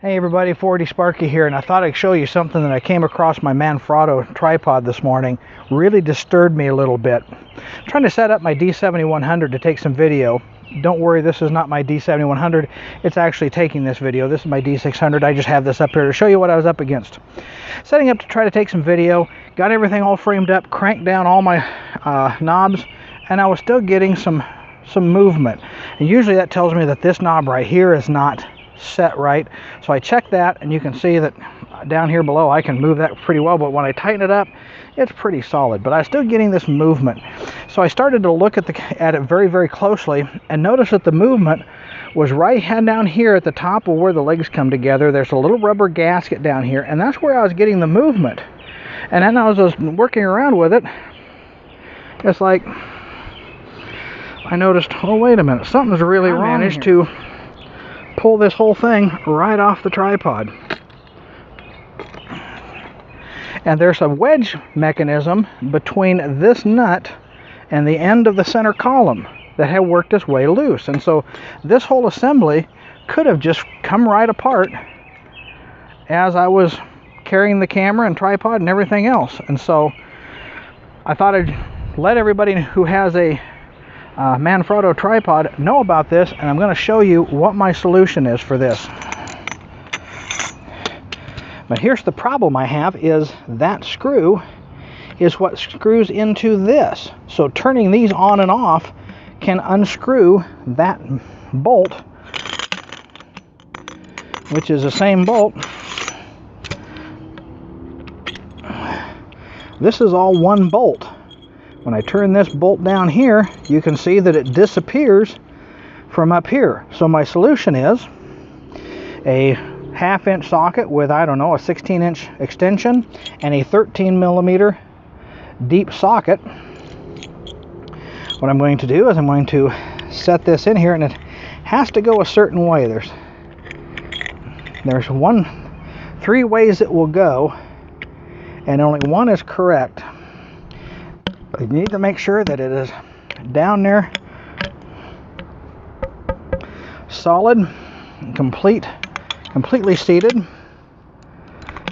Hey everybody, 4D Sparky here, and I thought I'd show you something that I came across my Manfrotto tripod this morning. Really disturbed me a little bit. I'm trying to set up my D7100 to take some video. Don't worry, this is not my D7100. It's actually taking this video. This is my D600. I just have this up here to show you what I was up against. Setting up to try to take some video. Got everything all framed up, cranked down all my knobs, and I was still getting some movement. And usually that tells me that this knob right here is not set right. So I checked that, and you can see that down here below I can move that pretty well, but when I tighten it up, it's pretty solid, but I'm still getting this movement. So I started to look at it very, very closely and notice that the movement was right down here at the top of where the legs come together. There's a little rubber gasket down here, and that's where I was getting the movement. And then I was just working around with it. It's like I noticed, oh wait a minute, something's really wrong. I managed to pull this whole thing right off the tripod. And there's a wedge mechanism between this nut and the end of the center column that had worked its way loose. And so this whole assembly could have just come right apart as I was carrying the camera and tripod and everything else. And so I thought I'd let everybody who has a Manfrotto tripod know about this, and I'm going to show you what my solution is for this. But here's the problem I have, is that screw is what screws into this. So turning these on and off can unscrew that bolt, which is the same bolt. This is all one bolt. When I turn this bolt down here, you can see that it disappears from up here. So my solution is a 1/2-inch socket with, I don't know, a 16-inch extension and a 13mm deep socket. What I'm going to do is I'm going to set this in here, and it has to go a certain way. There's three ways it will go, and only one is correct. You need to make sure that it is down there, solid, and completely seated.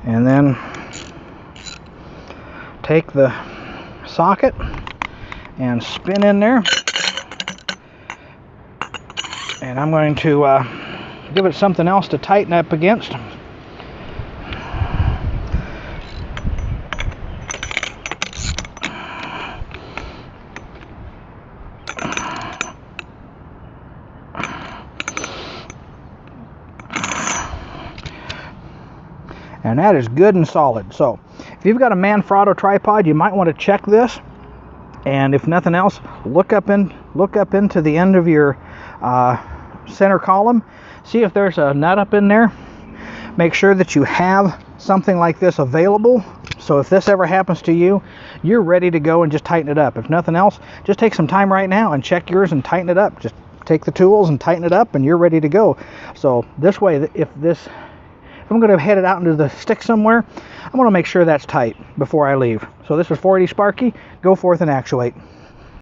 And then take the socket and spin in there. And I'm going to give it something else to tighten up against. And that is good and solid. So if you've got a Manfrotto tripod, you might want to check this, and if nothing else, look up into the end of your center column, see if there's a nut up in there. Make sure that you have something like this available, so if this ever happens to you, you're ready to go and just tighten it up. If nothing else, just take some time right now and check yours and tighten it up. Just take the tools and tighten it up, and you're ready to go. So this way, if I'm going to head it out into the stick somewhere, I want to make sure that's tight before I leave. So this is 4D Sparky. Go forth and actuate.